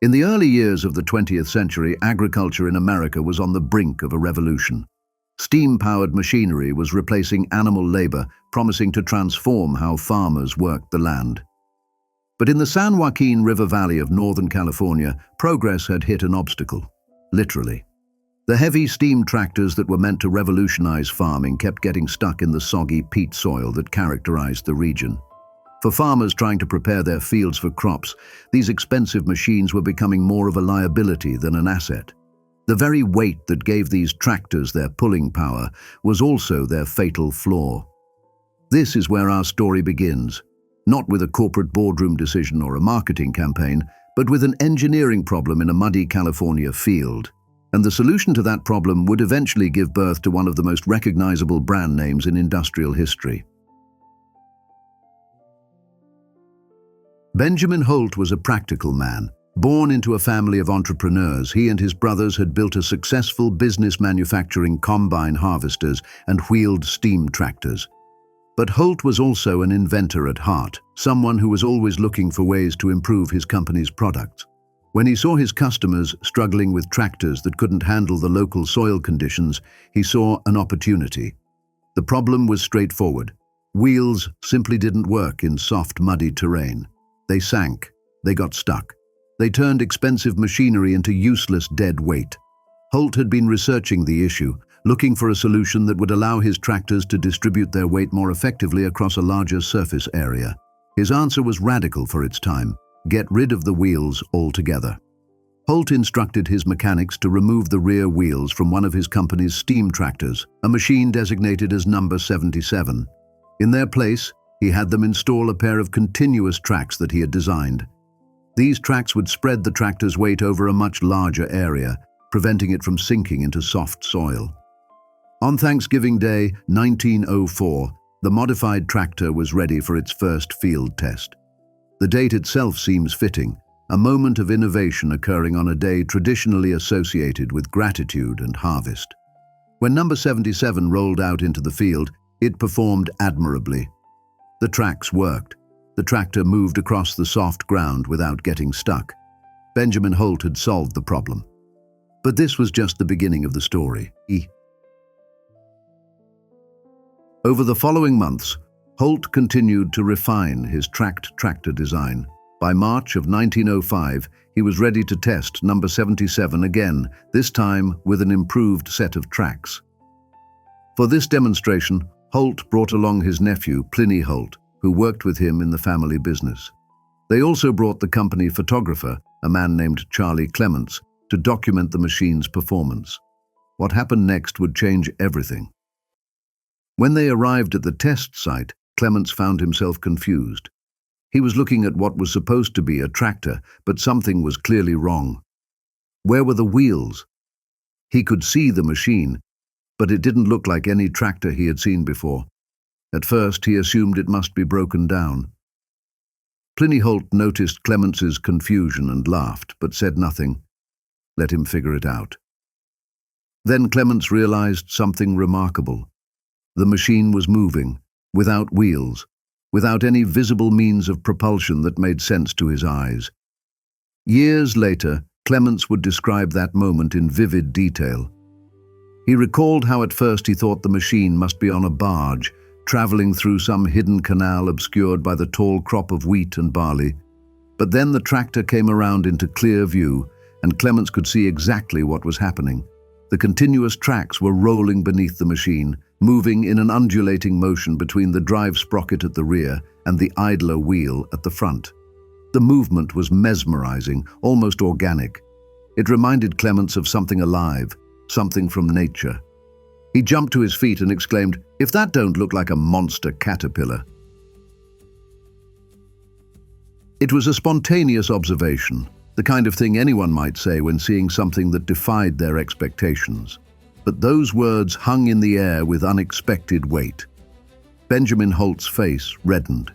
In the early years of the 20th century, agriculture in America was on the brink of a revolution. Steam-powered machinery was replacing animal labor, promising to transform how farmers worked the land. But in the San Joaquin River Valley of Northern California, progress had hit an obstacle, literally. The heavy steam tractors that were meant to revolutionize farming kept getting stuck in the soggy peat soil that characterized the region. For farmers trying to prepare their fields for crops, these expensive machines were becoming more of a liability than an asset. The very weight that gave these tractors their pulling power was also their fatal flaw. This is where our story begins, not with a corporate boardroom decision or a marketing campaign, but with an engineering problem in a muddy California field. And the solution to that problem would eventually give birth to one of the most recognizable brand names in industrial history. Benjamin Holt was a practical man. Born into a family of entrepreneurs, he and his brothers had built a successful business manufacturing combine harvesters and wheeled steam tractors. But Holt was also an inventor at heart, someone who was always looking for ways to improve his company's products. When he saw his customers struggling with tractors that couldn't handle the local soil conditions, he saw an opportunity. The problem was straightforward. Wheels simply didn't work in soft, muddy terrain. They sank. They got stuck. They turned expensive machinery into useless dead weight. Holt had been researching the issue, looking for a solution that would allow his tractors to distribute their weight more effectively across a larger surface area. His answer was radical for its time: get rid of the wheels altogether. Holt instructed his mechanics to remove the rear wheels from one of his company's steam tractors, a machine designated as number 77. In their place, he had them install a pair of continuous tracks that he had designed. These tracks would spread the tractor's weight over a much larger area, preventing it from sinking into soft soil. On Thanksgiving Day, 1904, the modified tractor was ready for its first field test. The date itself seems fitting, a moment of innovation occurring on a day traditionally associated with gratitude and harvest. When number 77 rolled out into the field, it performed admirably. The tracks worked. The tractor moved across the soft ground without getting stuck. Benjamin Holt had solved the problem. But this was just the beginning of the story. Over the following months, Holt continued to refine his tracked tractor design. By March of 1905, he was ready to test number 77 again, this time with an improved set of tracks. For this demonstration, Holt brought along his nephew, Pliny Holt, who worked with him in the family business. They also brought the company photographer, a man named Charlie Clements, to document the machine's performance. What happened next would change everything. When they arrived at the test site, Clements found himself confused. He was looking at what was supposed to be a tractor, but something was clearly wrong. Where were the wheels? He could see the machine, but it didn't look like any tractor he had seen before. At first, he assumed it must be broken down. Pliny Holt noticed Clements's confusion and laughed, but said nothing. Let him figure it out. Then Clements realized something remarkable. The machine was moving, without wheels, without any visible means of propulsion that made sense to his eyes. Years later, Clements would describe that moment in vivid detail. He recalled how at first he thought the machine must be on a barge, traveling through some hidden canal obscured by the tall crop of wheat and barley. But then the tractor came around into clear view, and Clements could see exactly what was happening. The continuous tracks were rolling beneath the machine, moving in an undulating motion between the drive sprocket at the rear and the idler wheel at the front. The movement was mesmerizing, almost organic. It reminded Clements of something alive, something from nature. He jumped to his feet and exclaimed, "If that don't look like a monster caterpillar." It was a spontaneous observation, the kind of thing anyone might say when seeing something that defied their expectations. But those words hung in the air with unexpected weight. Benjamin Holt's face reddened.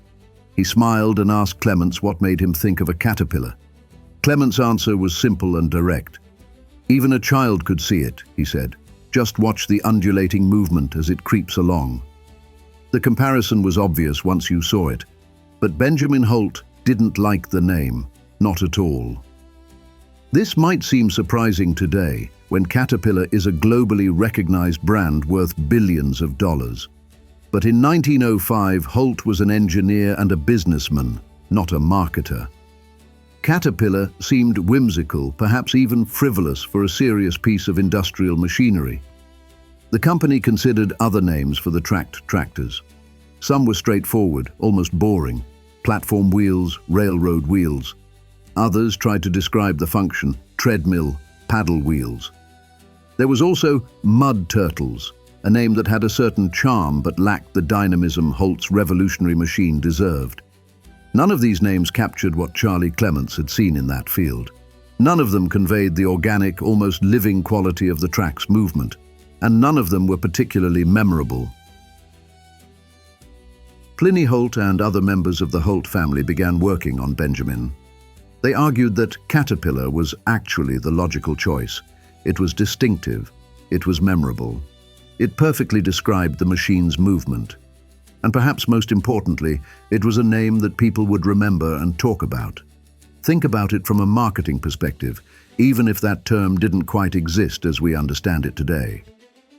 He smiled and asked Clements what made him think of a caterpillar. Clements' answer was simple and direct. "Even a child could see it," he said. "Just watch the undulating movement as it creeps along." The comparison was obvious once you saw it, but Benjamin Holt didn't like the name, not at all. This might seem surprising today, when Caterpillar is a globally recognized brand worth billions of dollars. But in 1905, Holt was an engineer and a businessman, not a marketer. Caterpillar seemed whimsical, perhaps even frivolous for a serious piece of industrial machinery. The company considered other names for the tracked tractors. Some were straightforward, almost boring: platform wheels, railroad wheels. Others tried to describe the function: treadmill, paddle wheels. There was also Mud Turtles, a name that had a certain charm but lacked the dynamism Holt's revolutionary machine deserved. None of these names captured what Charlie Clements had seen in that field. None of them conveyed the organic, almost living quality of the track's movement, and none of them were particularly memorable. Pliny Holt and other members of the Holt family began working on Benjamin. They argued that Caterpillar was actually the logical choice. It was distinctive. It was memorable. It perfectly described the machine's movement. And perhaps most importantly, it was a name that people would remember and talk about. Think about it from a marketing perspective, even if that term didn't quite exist as we understand it today.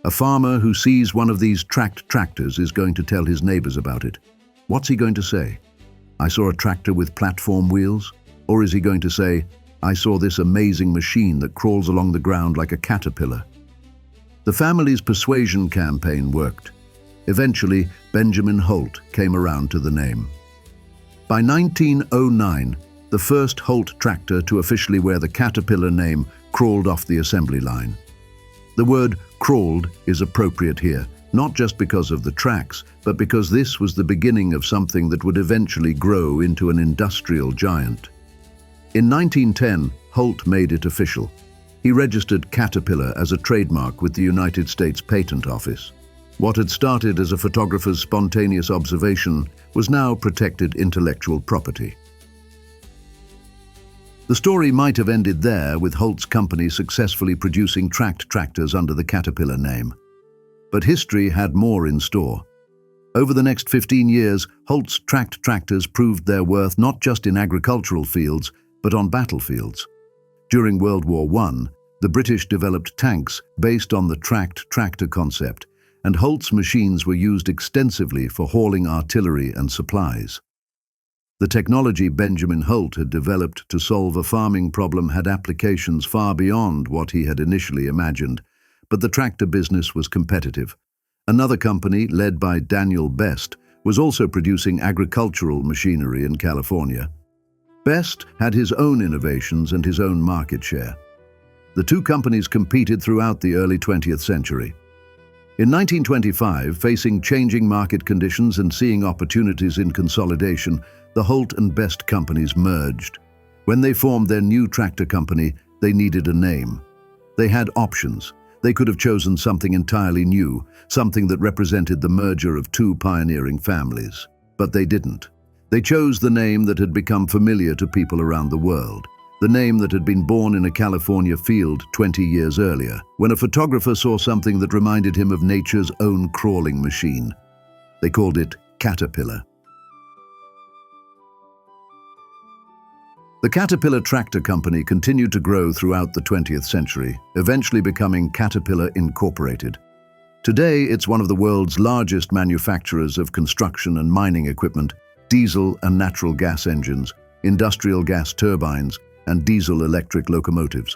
A farmer who sees one of these tracked tractors is going to tell his neighbors about it. What's he going to say? "I saw a tractor with platform wheels"? Or is he going to say, "I saw this amazing machine that crawls along the ground like a caterpillar"? The family's persuasion campaign worked. Eventually, Benjamin Holt came around to the name. By 1909, the first Holt tractor to officially wear the Caterpillar name crawled off the assembly line. The word "crawled" is appropriate here, not just because of the tracks, but because this was the beginning of something that would eventually grow into an industrial giant. In 1910, Holt made it official. He registered Caterpillar as a trademark with the United States Patent Office. What had started as a photographer's spontaneous observation was now protected intellectual property. The story might have ended there, with Holt's company successfully producing tracked tractors under the Caterpillar name. But history had more in store. Over the next 15 years, Holt's tracked tractors proved their worth not just in agricultural fields, but on battlefields. During World War I, the British developed tanks based on the tracked tractor concept, and Holt's machines were used extensively for hauling artillery and supplies. The technology Benjamin Holt had developed to solve a farming problem had applications far beyond what he had initially imagined, but the tractor business was competitive. Another company, led by Daniel Best, was also producing agricultural machinery in California. Best had his own innovations and his own market share. The two companies competed throughout the early 20th century. In 1925, facing changing market conditions and seeing opportunities in consolidation, the Holt and Best companies merged. When they formed their new tractor company, they needed a name. They had options. They could have chosen something entirely new, something that represented the merger of two pioneering families. But they didn't. They chose the name that had become familiar to people around the world. The name that had been born in a California field 20 years earlier, when a photographer saw something that reminded him of nature's own crawling machine. They called it Caterpillar. The Caterpillar Tractor Company continued to grow throughout the 20th century, eventually becoming Caterpillar Incorporated. Today, it's one of the world's largest manufacturers of construction and mining equipment, diesel and natural gas engines, industrial gas turbines, and diesel-electric locomotives.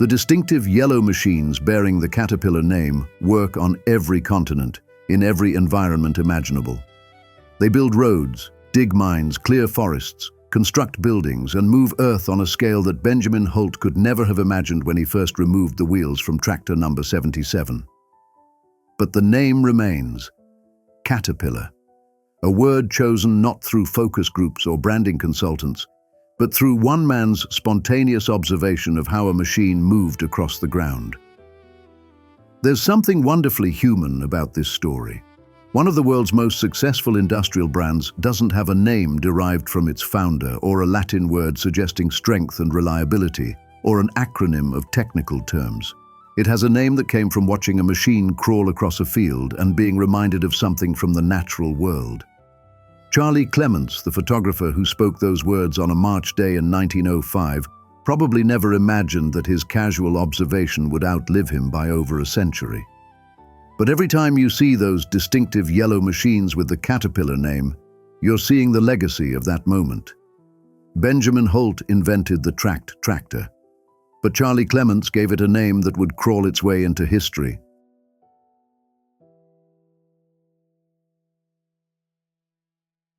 The distinctive yellow machines bearing the Caterpillar name work on every continent, in every environment imaginable. They build roads, dig mines, clear forests, construct buildings, and move earth on a scale that Benjamin Holt could never have imagined when he first removed the wheels from tractor number 77. But the name remains: Caterpillar, a word chosen not through focus groups or branding consultants, but through one man's spontaneous observation of how a machine moved across the ground. There's something wonderfully human about this story. One of the world's most successful industrial brands doesn't have a name derived from its founder, or a Latin word suggesting strength and reliability, or an acronym of technical terms. It has a name that came from watching a machine crawl across a field and being reminded of something from the natural world. Charlie Clements, the photographer who spoke those words on a March day in 1905, probably never imagined that his casual observation would outlive him by over a century. But every time you see those distinctive yellow machines with the Caterpillar name, you're seeing the legacy of that moment. Benjamin Holt invented the tracked tractor, but Charlie Clements gave it a name that would crawl its way into history: